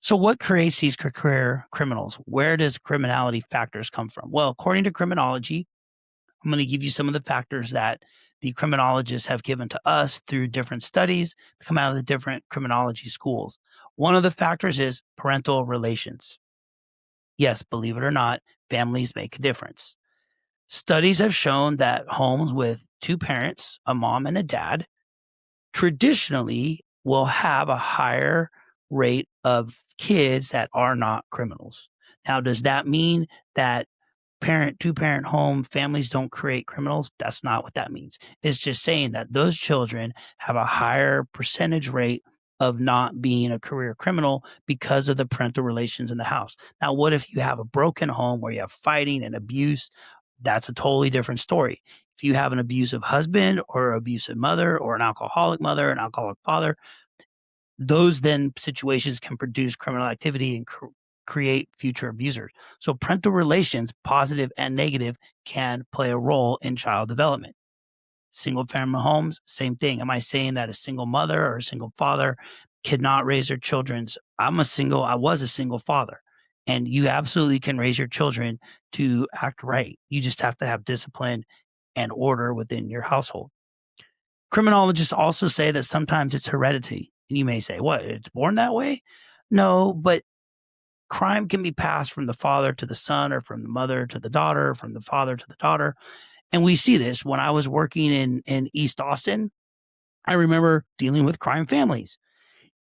So what creates these career criminals? Where does criminality factors come from? Well, according to criminology, I'm going to give you some of the factors that the criminologists have given to us through different studies that come out of the different criminology schools. One of the factors is parental relations. Yes, believe it or not, families make a difference. Studies have shown that homes with two parents, a mom and a dad, traditionally will have a higher rate of kids that are not criminals. Now, does that mean that two parent home families don't create criminals? That's not what that means. It's just saying that those children have a higher percentage rate of not being a career criminal because of the parental relations in the house. Now, what if you have a broken home where you have fighting and abuse? That's a totally different story. If you have an abusive husband or abusive mother or an alcoholic mother, an alcoholic father, those then situations can produce criminal activity and create future abusers. So parental relations, positive and negative, can play a role in child development. Single family homes, same thing. Am I saying that a single mother or a single father cannot raise their children's? I was a single father. And you absolutely can raise your children to act right. You just have to have discipline and order within your household. Criminologists also say that sometimes it's heredity. And you may say, what, it's born that way? No, but crime can be passed from the father to the son, or from the mother to the daughter, from the father to the daughter. And we see this when I was working in East Austin. I remember dealing with crime families.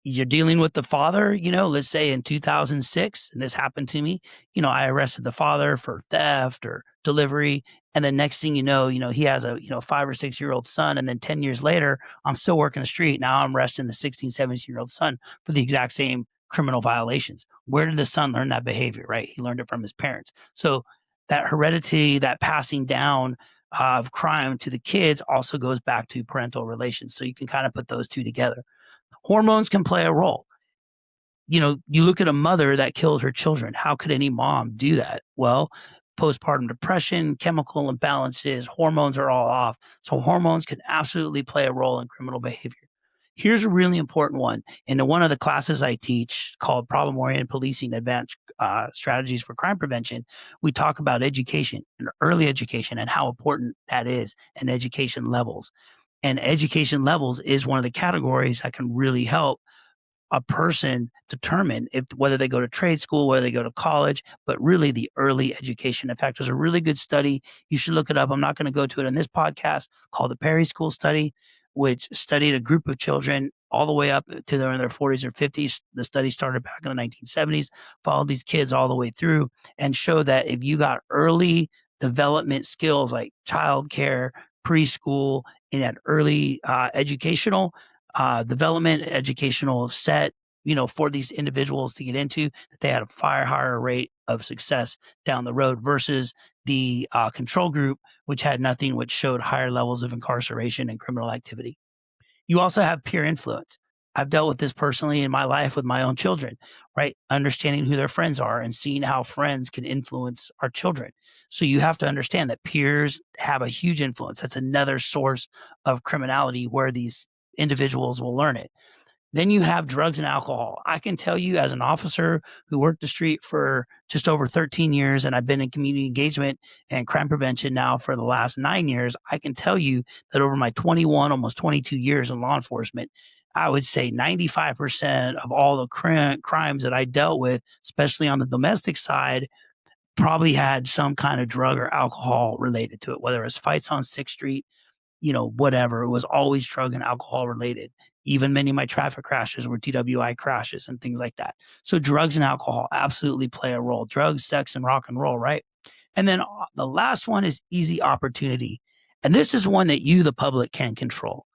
You're dealing with the father, let's say in 2006, and this happened to me. I arrested the father for theft or delivery. And then next thing he has a, 5 or 6 year old son. And then 10 years later, I'm still working the street. Now I'm arresting the 16, 17-year-old son for the exact same criminal violations. Where did the son learn that behavior, right? He learned it from his parents. So that heredity, that passing down of crime to the kids also goes back to parental relations. So you can kind of put those two together. Hormones can play a role. You look at a mother that killed her children. How could any mom do that? Well, postpartum depression, chemical imbalances, hormones are all off. So hormones can absolutely play a role in criminal behavior. Here's a really important one. In one of the classes I teach called Problem-Oriented Policing Advanced Strategies for Crime Prevention, we talk about education and early education and how important that is, and education levels. And education levels is one of the categories that can really help a person determine whether they go to trade school, whether they go to college, but really the early education. In fact, there's a really good study. You should look it up. I'm not going to go to it in this podcast, called the Perry School Study, which studied a group of children all the way up to in their 40s or 50s. The study started back in the 1970s, followed these kids all the way through, and showed that if you got early development skills like childcare, preschool, in that early educational development, educational set, for these individuals to get into, that they had a far higher rate of success down the road versus the control group, which had nothing, which showed higher levels of incarceration and criminal activity. You also have peer influence. I've dealt with this personally in my life with my own children, right? Understanding who their friends are and seeing how friends can influence our children. So you have to understand that peers have a huge influence. That's another source of criminality where these individuals will learn it. Then you have drugs and alcohol. I can tell you, as an officer who worked the street for just over 13 years, and I've been in community engagement and crime prevention now for the last 9 years, I can tell you that over my 21, almost 22 years in law enforcement, I would say 95% of all the crimes that I dealt with, especially on the domestic side, probably had some kind of drug or alcohol related to it, whether it was fights on 6th Street, whatever. It was always drug and alcohol related. Even many of my traffic crashes were DWI crashes and things like that. So drugs and alcohol absolutely play a role. Drugs, sex, and rock and roll, right? And then the last one is easy opportunity. And this is one that you, the public, can control.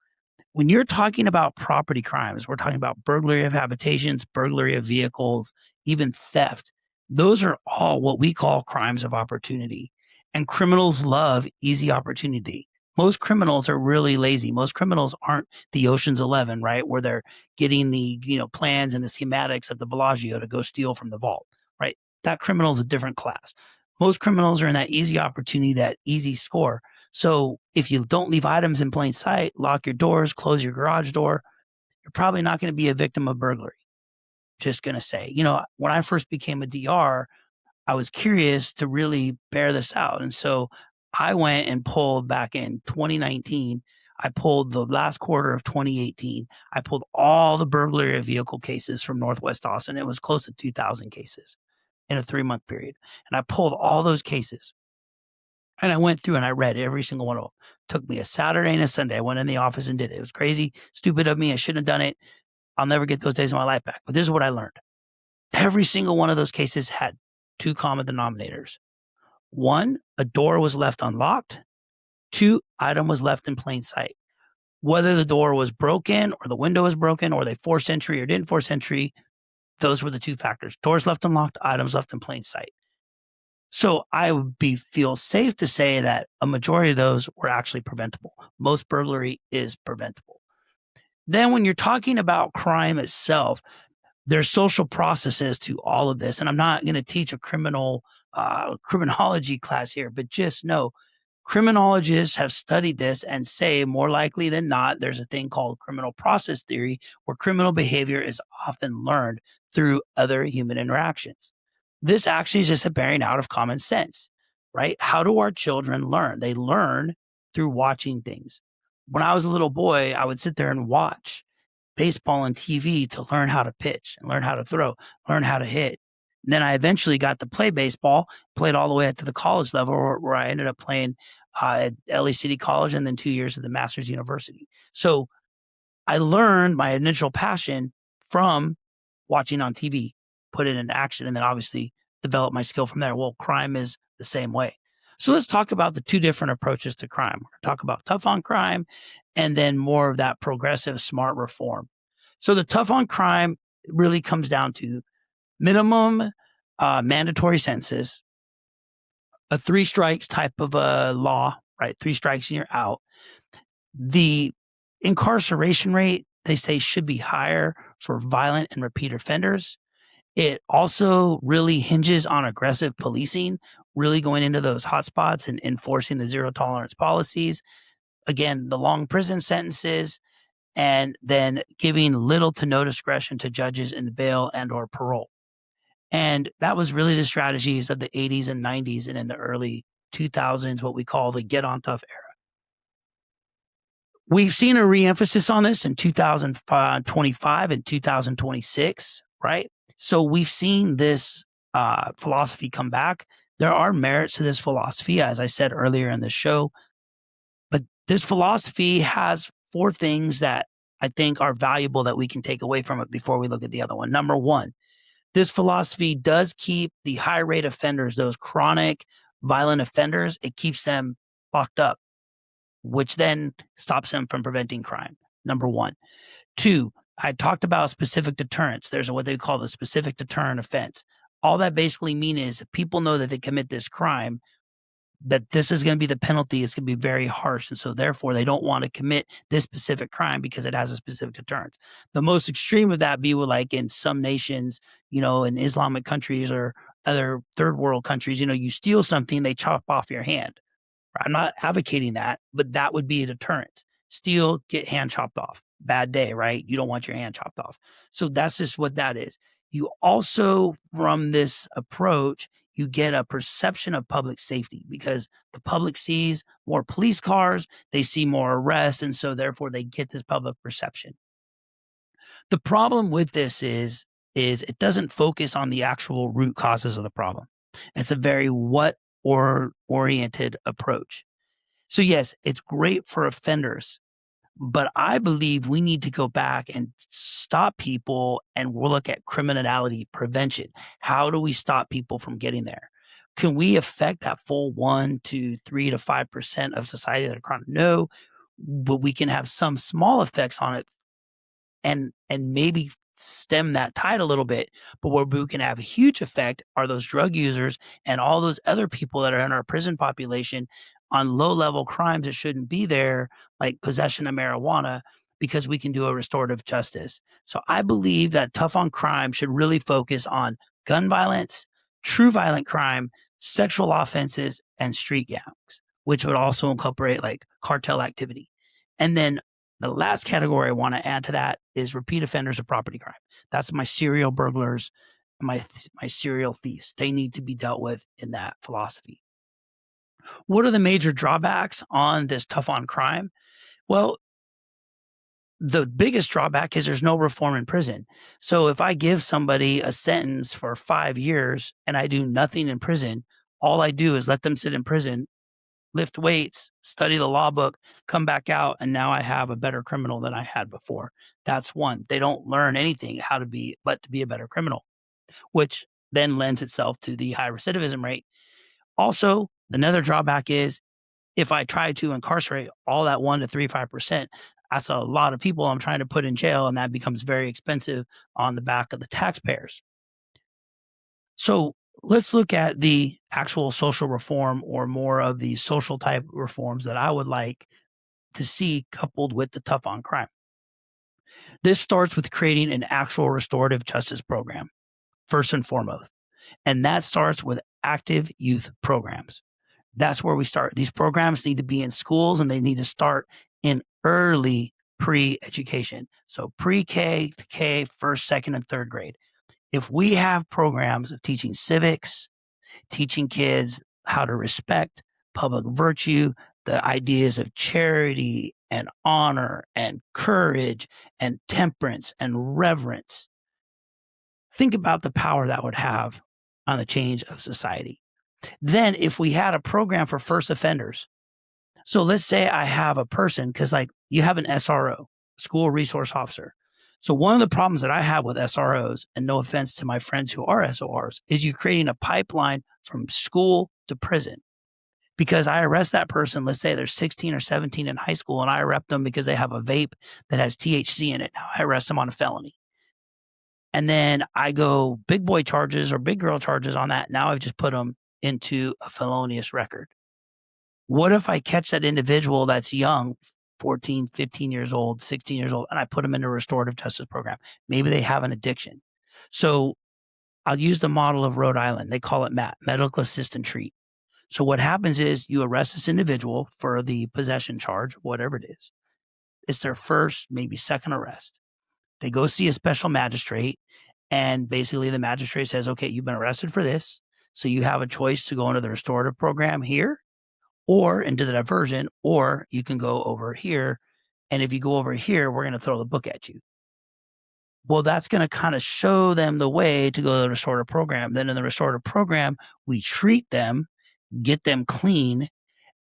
When you're talking about property crimes, we're talking about burglary of habitations, burglary of vehicles, even theft. Those are all what we call crimes of opportunity. And criminals love easy opportunity. Most criminals are really lazy. Most criminals aren't the Ocean's 11, right? Where they're getting the, plans and the schematics of the Bellagio to go steal from the vault, right? That criminal is a different class. Most criminals are in that easy opportunity, that easy score. So if you don't leave items in plain sight, lock your doors, close your garage door, you're probably not going to be a victim of burglary. Just going to say, when I first became a DR, I was curious to really bear this out. And so I went and pulled back in 2019. I pulled the last quarter of 2018. I pulled all the burglary of vehicle cases from Northwest Austin. It was close to 2,000 cases in a 3-month period. And I pulled all those cases. And I went through and I read every single one of them. Took me a Saturday and a Sunday. I went in the office and did it. It was crazy, stupid of me. I shouldn't have done it. I'll never get those days of my life back. But this is what I learned. Every single one of those cases had 2 common denominators. 1, a door was left unlocked. 2, item was left in plain sight. Whether the door was broken or the window was broken or they forced entry or didn't force entry, those were the 2 factors. Doors left unlocked, items left in plain sight. So I would feel safe to say that a majority of those were actually preventable. Most burglary is preventable. Then when you're talking about crime itself, there's social processes to all of this. And I'm not going to teach a criminology class here, but just know criminologists have studied this and say more likely than not, there's a thing called criminal process theory where criminal behavior is often learned through other human interactions. This actually is just a bearing out of common sense, right? How do our children learn? They learn through watching things. When I was a little boy, I would sit there and watch baseball on TV to learn how to pitch and learn how to throw, learn how to hit. And then I eventually got to play baseball, played all the way up to the college level where I ended up playing at LA City College and then 2 years at the Masters University. So I learned my initial passion from watching on TV, put it into action, and then obviously develop my skill from there. Well, crime is the same way. So let's talk about the 2 different approaches to crime. We're going to talk about tough on crime and then more of that progressive smart reform. So the tough on crime really comes down to minimum mandatory sentences, a 3 strikes type of a law, right? 3 strikes and you're out. The incarceration rate, they say, should be higher for violent and repeat offenders. It also really hinges on aggressive policing, really going into those hotspots and enforcing the 0 tolerance policies. Again, the long prison sentences, and then giving little to no discretion to judges in bail and or parole. And that was really the strategies of the 80s and 90s and in the early 2000s, what we call the get on tough era. We've seen a reemphasis on this in 2025 and 2026, right? So we've seen this philosophy come back. There are merits to this philosophy, as I said earlier in the show, but this philosophy has 4 things that I think are valuable that we can take away from it before we look at the other one. Number 1, this philosophy does keep the high rate offenders, those chronic violent offenders, it keeps them locked up, which then stops them from preventing crime. Number 1. 2, I talked about specific deterrence. There's what they call the specific deterrent offense. All that basically means is if people know that they commit this crime, that this is going to be the penalty is going to be very harsh. And so therefore they don't want to commit this specific crime because it has a specific deterrence. The most extreme of that be with like in some nations, in Islamic countries or other third world countries, you steal something, they chop off your hand. I'm not advocating that, but that would be a deterrent. Steal, get hand chopped off. Bad day, right? You don't want your hand chopped off. So that's just what that is. You also, from this approach, you get a perception of public safety because the public sees more police cars, they see more arrests, and so therefore they get this public perception. The problem with this is it doesn't focus on the actual root causes of the problem. It's a very what or oriented approach. So yes, it's great for offenders, but I believe we need to go back and stop people and we'll look at criminality prevention. How do we stop people from getting there? Can we affect that full 1 to 3 to 5% of society that are chronic? No, but we can have some small effects on it and maybe stem that tide a little bit. But where we can have a huge effect are those drug users and all those other people that are in our prison population on low level crimes that shouldn't be there, like possession of marijuana, because we can do a restorative justice. So I believe that tough on crime should really focus on gun violence, true violent crime, sexual offenses, and street gangs, which would also incorporate like cartel activity. And then the last category I want to add to that is repeat offenders of property crime. That's my serial burglars, my serial thieves. They need to be dealt with in that philosophy. What are the major drawbacks on this tough on crime? Well, the biggest drawback is there's no reform in prison. So if I give somebody a sentence for 5 years and I do nothing in prison, all I do is let them sit in prison, lift weights, study the law book, come back out, and now I have a better criminal than I had before. That's one. They don't learn anything how to be but to be a better criminal, which then lends itself to the high recidivism rate. Also, another drawback is if I try to incarcerate all that 1 to 3, 5%, that's a lot of people I'm trying to put in jail, and that becomes very expensive on the back of the taxpayers. So let's look at the actual social reform or more of the social type reforms that I would like to see coupled with the tough on crime. This starts with creating an actual restorative justice program, first and foremost. And that starts with active youth programs. That's where we start. These programs need to be in schools and they need to start in early pre-education. So pre-K to K, first, second, and third grade. If we have programs of teaching civics, teaching kids how to respect public virtue, the ideas of charity and honor and courage and temperance and reverence, think about the power that would have on the change of society. Then, if we had a program for first offenders, so let's say I have a person, because like you have an SRO, school resource officer. So one of the problems that I have with SROs, and no offense to my friends who are SORs, is you creating a pipeline from school to prison. Because I arrest that person, let's say they're 16 or 17 in high school, and I arrest them because they have a vape that has THC in it. Now I arrest them on a felony. And then I go big boy charges or big girl charges on that. Now I've just put them into a felonious record. What if I catch that individual that's young, 14, 15 years old, 16 years old, and I put them into a restorative justice program? Maybe they have an addiction. So I'll use the model of Rhode Island. They call it MAT, medical assist and treat. So what happens is you arrest this individual for the possession charge, whatever it is. It's their first, maybe second arrest. They go see a special magistrate, and basically the magistrate says, okay, you've been arrested for this. So you have a choice to go into the restorative program here or into the diversion, or you can go over here. And if you go over here, we're going to throw the book at you. Well, that's going to kind of show them the way to go to the restorative program. Then in the restorative program, we treat them, get them clean,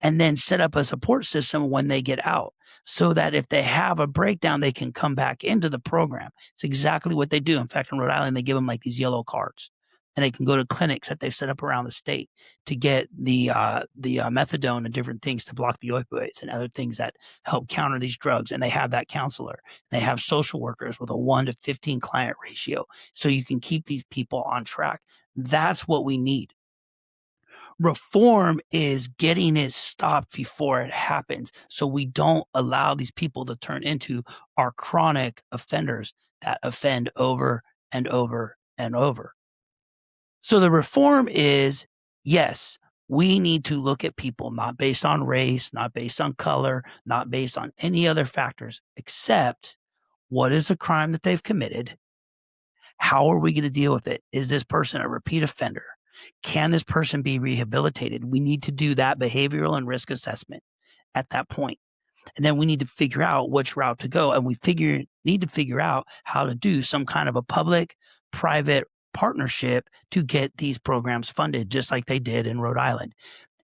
and then set up a support system when they get out so that if they have a breakdown, they can come back into the program. It's exactly what they do. In fact, in Rhode Island, they give them like these yellow cards, and they can go to clinics that they've set up around the state to get the methadone and different things to block the opioids and other things that help counter these drugs. And they have that counselor. They have social workers with a 1 to 15 client ratio, so you can keep these people on track. That's what we need. Reform is getting it stopped before it happens, so we don't allow these people to turn into our chronic offenders that offend over and over and over. So the reform is, yes, we need to look at people not based on race, not based on color, not based on any other factors, except what is the crime that they've committed? How are we going to deal with it? Is this person a repeat offender? Can this person be rehabilitated? We need to do that behavioral and risk assessment at that point. And then we need to figure out which route to go. And we need to figure out how to do some kind of a public private partnership to get these programs funded, just like they did in Rhode Island.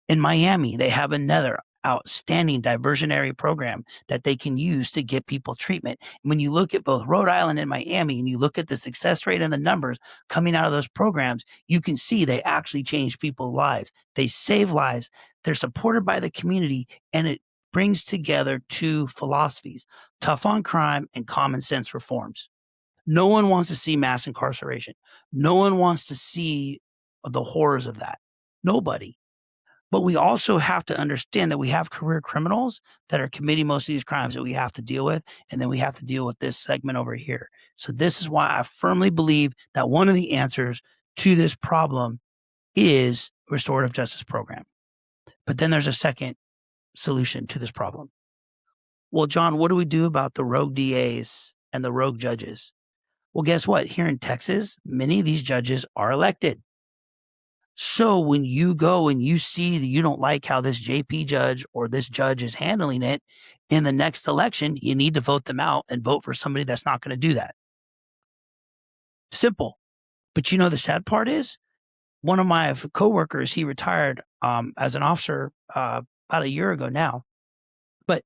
In Miami, they have another outstanding diversionary program that they can use to get people treatment. When you look at both Rhode Island and Miami, and you look at the success rate and the numbers coming out of those programs, you can see they actually change people's lives. They save lives. They're supported by the community, and it brings together two philosophies: tough on crime and common sense reforms. No one wants to see mass incarceration. No one wants to see the horrors of that. Nobody. But we also have to understand that we have career criminals that are committing most of these crimes that we have to deal with. And then we have to deal with this segment over here. So this is why I firmly believe that one of the answers to this problem is restorative justice program. But then there's a second solution to this problem. Well, John, what do we do about the rogue DAs and the rogue judges? Well, guess what? Here in Texas, many of these judges are elected. So when you go and you see that you don't like how this JP judge or this judge is handling it in the next election, you need to vote them out and vote for somebody that's not going to do that. Simple. But the sad part is one of my coworkers, he retired as an officer about a year ago now. But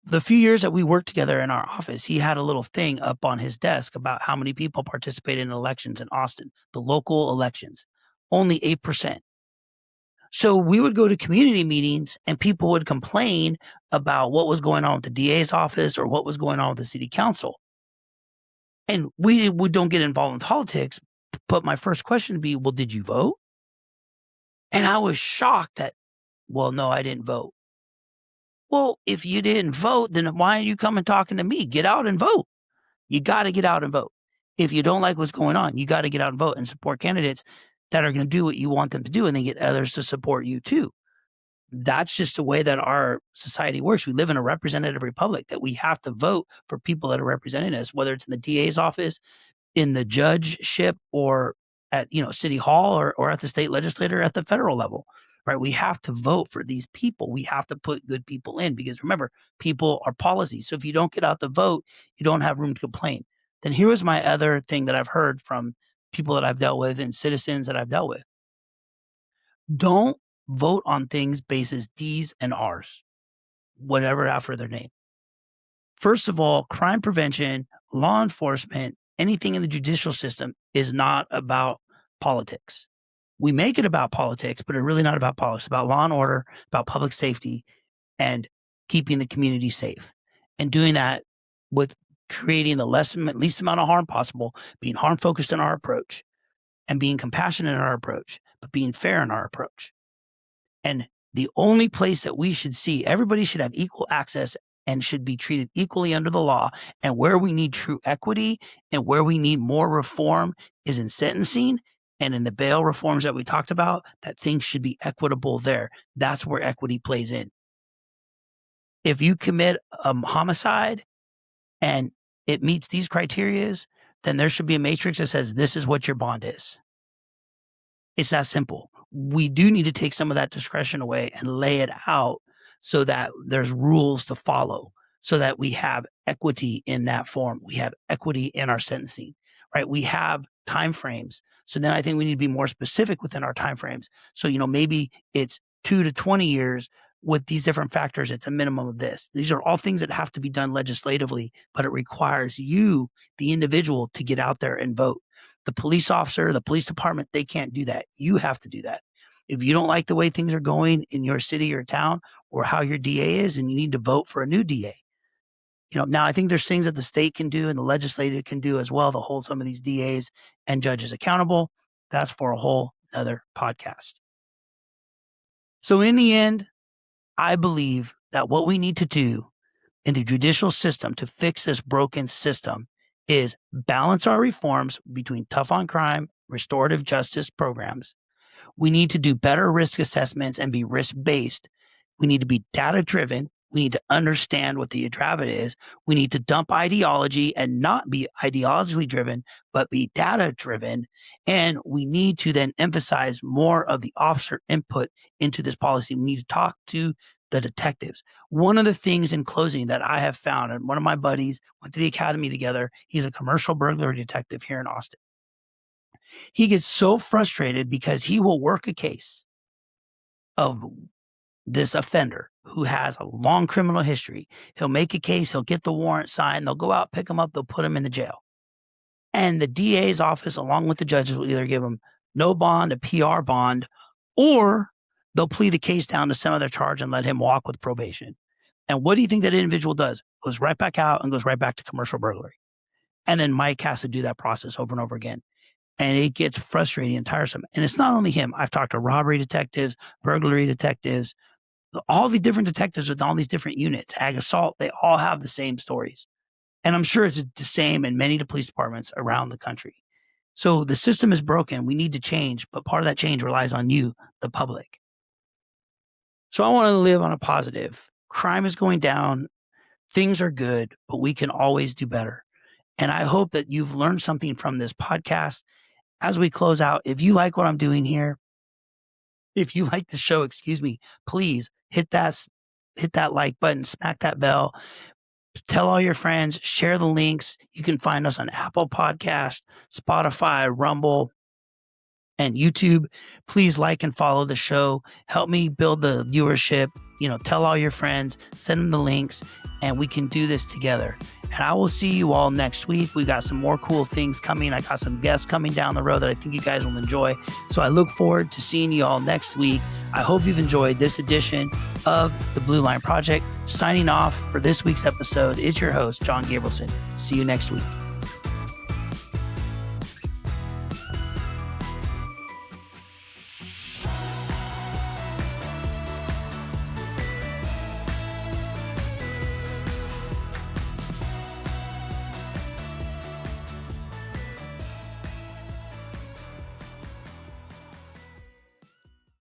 the few years that we worked together in our office, he had a little thing up on his desk about how many people participated in elections in Austin, the local elections, only 8%. So we would go to community meetings and people would complain about what was going on with the DA's office or what was going on with the city council. And we don't get involved in politics. But my first question would be, well, did you vote? And I was shocked that, well, no, I didn't vote. Well, if you didn't vote, then why are you coming talking to me? Get out and vote. You got to get out and vote. If you don't like what's going on, you got to get out and vote and support candidates that are going to do what you want them to do and then get others to support you too. That's just the way that our society works. We live in a representative republic that we have to vote for people that are representing us, whether it's in the DA's office, in the judgeship, or at city hall, or at the state legislature, at the federal level, right? We have to vote for these people. We have to put good people in, because remember, people are policy. So if you don't get out the vote, you don't have room to complain. Then here was my other thing that I've heard from people that I've dealt with and citizens that I've dealt with. Don't vote on things basis D's and R's, whatever after their name. First of all, crime prevention, law enforcement, anything in the judicial system is not about politics. We make it about politics, but it's really not about politics. It's about law and order, about public safety, and keeping the community safe. And doing that with creating the least amount of harm possible, being harm focused in our approach, and being compassionate in our approach, but being fair in our approach. And the only place that we should see everybody should have equal access and should be treated equally under the law, and where we need true equity and where we need more reform is in sentencing and in the bail reforms that we talked about, that things should be equitable there. That's where equity plays in. If you commit a homicide and it meets these criterias, then there should be a matrix that says this is what your bond is. It's that simple. We do need to take some of that discretion away and lay it out so that there's rules to follow, so that we have equity in that form. We have equity in our sentencing, right? We have timeframes. So then I think we need to be more specific within our timeframes. So, maybe it's 2 to 20 years with these different factors. It's a minimum of this. These are all things that have to be done legislatively, but it requires you, the individual, to get out there and vote. The police officer, the police department, they can't do that. You have to do that. If you don't like the way things are going in your city or town, or how your DA is, and you need to vote for a new DA. Now I think there's things that the state can do and the legislature can do as well to hold some of these DAs and judges accountable. That's for a whole other podcast. So in the end, I believe that what we need to do in the judicial system to fix this broken system is balance our reforms between tough on crime, restorative justice programs. We need to do better risk assessments and be risk-based. We need to be data-driven. We need to understand what the aggravate is. We need to dump ideology and not be ideologically driven, but be data-driven. And we need to then emphasize more of the officer input into this policy. We need to talk to the detectives. One of the things in closing that I have found, and one of my buddies went to the academy together, he's a commercial burglary detective here in Austin. He gets so frustrated because he will work a case of this offender who has a long criminal history. He'll make a case, he'll get the warrant signed, they'll go out, pick him up, they'll put him in the jail. And the DA's office, along with the judges, will either give him no bond, a PR bond, or they'll plea the case down to some other charge and let him walk with probation. And what do you think that individual does? Goes right back out and goes right back to commercial burglary. And then Mike has to do that process over and over again. And it gets frustrating and tiresome. And it's not only him. I've talked to robbery detectives, burglary detectives, all the different detectives with all these different units, ag assault, they all have the same stories. And I'm sure it's the same in many of the police departments around the country. So the system is broken. We need to change, but part of that change relies on you, the public. So I want to live on a positive. Crime is going down. Things are good, but we can always do better. And I hope that you've learned something from this podcast. As we close out, if you like what I'm doing here, If you like the show, please hit that like button, smack that bell, tell all your friends, share the links. You can find us on Apple Podcast, Spotify, Rumble, and YouTube. Please like and follow the show. Help me build the viewership. Tell all your friends, send them the links, and we can do this together. And I will see you all next week. We got some more cool things coming. I got some guests coming down the road that I think you guys will enjoy. So I look forward to seeing you all next week. I hope you've enjoyed this edition of the Blue Line Project. Signing off for this week's episode is your host, John Gabrielson. See you next week.